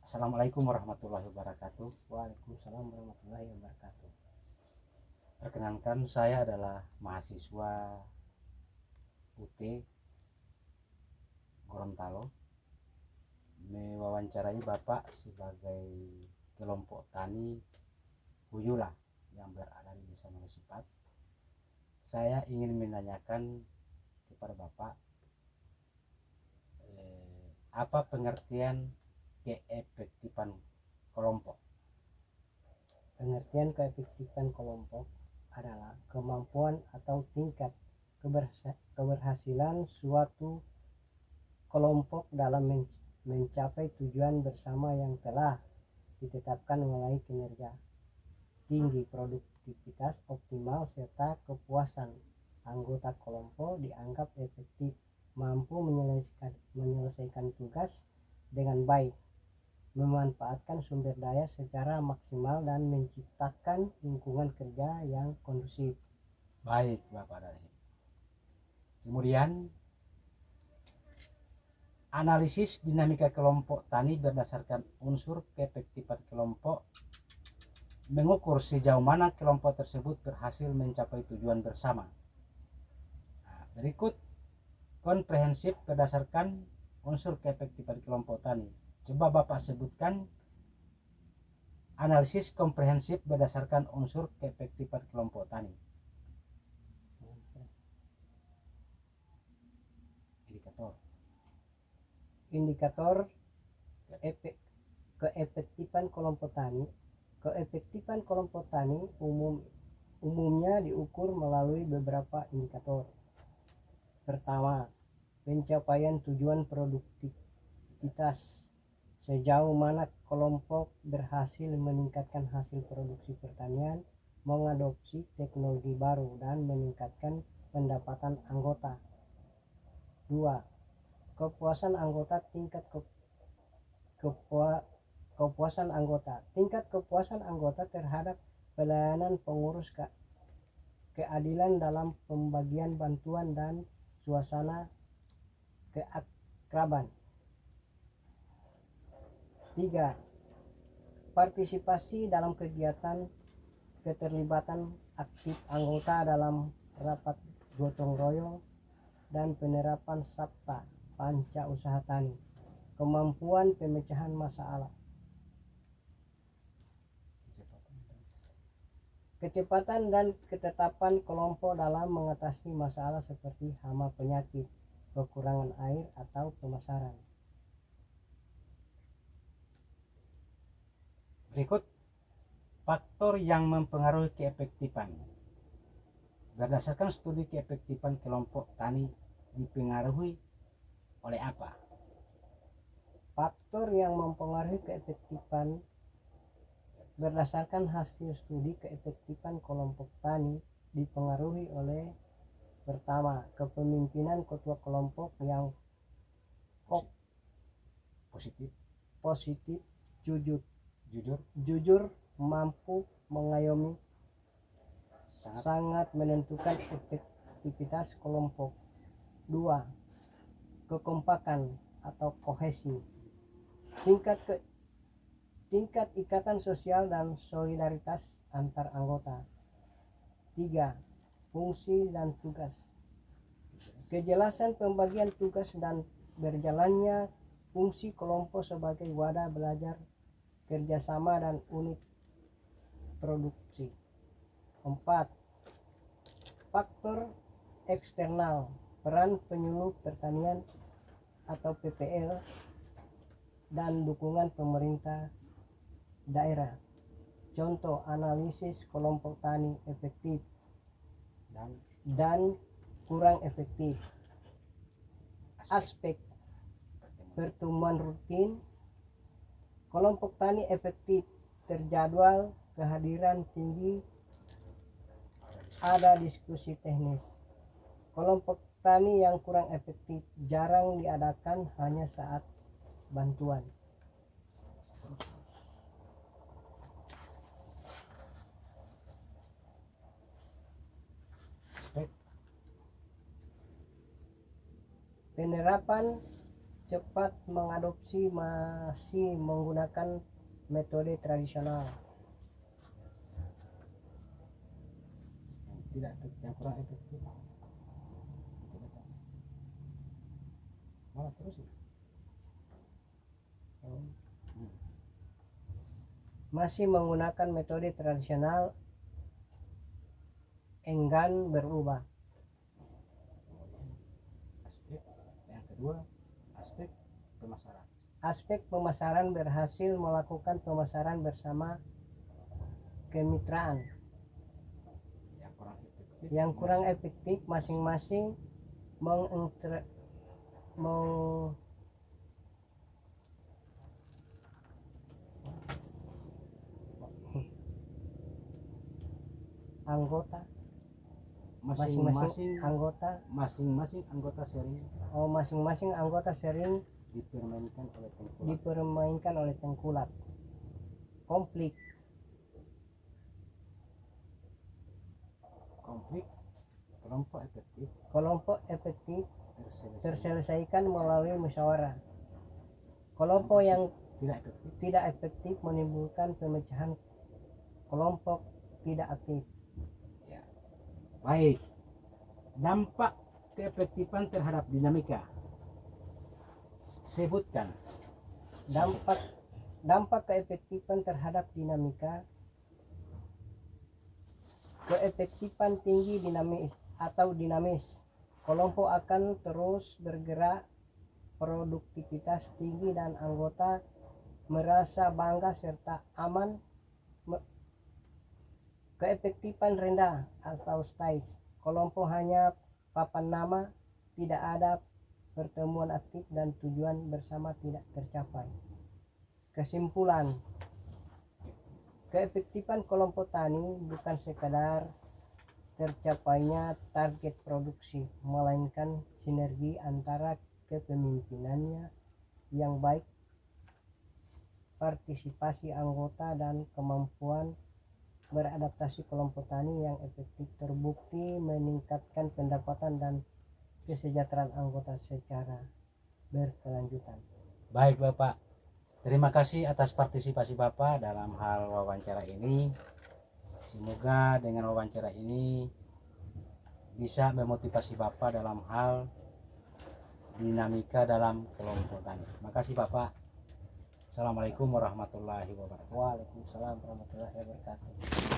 Assalamualaikum warahmatullahi wabarakatuh. Waalaikumsalam warahmatullahi wabarakatuh. Perkenalkan, saya adalah mahasiswa UT Gorontalo. Mewawancarai Bapak sebagai kelompok tani Huyula yang berada di Desa Mangusipat. Saya ingin menanyakan kepada Bapak apa pengertian keefektifan kelompok. Pengertian keefektifan kelompok adalah kemampuan atau tingkat keberhasilan suatu kelompok dalam mencapai tujuan bersama yang telah ditetapkan melalui kinerja tinggi, produktivitas optimal, serta kepuasan anggota kelompok dianggap efektif, mampu menyelesaikan tugas dengan baik, memanfaatkan sumber daya secara maksimal, dan menciptakan lingkungan kerja yang kondusif. Baik, Bapak Dari. Kemudian analisis dinamika kelompok tani berdasarkan unsur keefektifan kelompok mengukur sejauh mana kelompok tersebut berhasil mencapai tujuan bersama. Berikut komprehensif berdasarkan unsur keefektifan kelompok tani. Coba Bapak sebutkan analisis komprehensif berdasarkan unsur keefektifan kelompok tani. Indikator keefektifan kelompok tani. Keefektifan kelompok tani umumnya diukur melalui beberapa indikator. Pertama, pencapaian tujuan produktivitas. Sejauh mana kelompok berhasil meningkatkan hasil produksi pertanian, mengadopsi teknologi baru, dan meningkatkan pendapatan anggota. 2. Kepuasan anggota. Kepuasan anggota. Tingkat kepuasan anggota terhadap pelayanan pengurus, keadilan dalam pembagian bantuan, dan suasana keakraban. 3. Partisipasi dalam kegiatan, keterlibatan aktif anggota dalam rapat gotong royong, dan penerapan sabta panca usaha tani. Kemampuan pemecahan masalah. Kecepatan dan ketetapan kelompok dalam mengatasi masalah seperti hama, penyakit, kekurangan air, atau pemasaran. Berikut faktor yang mempengaruhi keefektifan. Berdasarkan studi keefektifan kelompok tani dipengaruhi oleh apa? Faktor yang mempengaruhi keefektifan berdasarkan hasil studi keefektifan kelompok tani dipengaruhi oleh: pertama, kepemimpinan ketua kelompok yang positif, jujur, mampu mengayomi, sangat menentukan efektivitas kelompok. 2. Kekompakan atau kohesi, tingkat ikatan sosial dan solidaritas antar anggota. 3. Fungsi dan tugas, kejelasan pembagian tugas dan berjalannya fungsi kelompok sebagai wadah belajar, kerjasama, dan unit produksi. 4. Faktor eksternal, peran penyuluh pertanian atau PPL, dan dukungan pemerintah daerah. Contoh analisis kelompok tani efektif dan kurang efektif. Aspek pertemuan rutin. Kelompok tani efektif terjadwal, kehadiran tinggi, ada diskusi teknis. Kelompok tani yang kurang efektif jarang diadakan, hanya saat bantuan. Penerapan cepat mengadopsi masih menggunakan metode tradisional. Yang kurang efektif. Malah terus ya. Masih menggunakan metode tradisional, enggan berubah. Aspek yang kedua, aspek pemasaran. Aspek pemasaran berhasil melakukan pemasaran bersama kemitraan. Yang kurang efektif masing-masing anggota Masing-masing anggota sering masing-masing anggota sering dipermainkan oleh tengkulak. konflik kelompok efektif terselesaikan melalui musyawarah. Kelompok yang tidak efektif menimbulkan pemecahan kelompok tidak aktif. Baik, dampak keefektifan terhadap dinamika. Sebutkan. Dampak keefektifan terhadap dinamika. Keefektifan tinggi dinamis. Kelompok akan terus bergerak, produktivitas tinggi dan anggota merasa bangga serta aman. Keefektifan rendah atau stais. Kelompok hanya papan nama, tidak ada pertemuan aktif dan tujuan bersama tidak tercapai. Kesimpulan, keefektifan kelompok tani bukan sekadar tercapainya target produksi, melainkan sinergi antara kepemimpinannya yang baik, partisipasi anggota dan kemampuan beradaptasi kelompok tani yang efektif terbukti meningkatkan pendapatan dan kesejahteraan anggota secara berkelanjutan. Baik Bapak, terima kasih atas partisipasi Bapak dalam hal wawancara ini. Semoga dengan wawancara ini bisa memotivasi Bapak dalam hal dinamika dalam kelompok tani. Terima kasih Bapak. Assalamualaikum warahmatullahi wabarakatuh. Waalaikumsalam warahmatullahi wabarakatuh.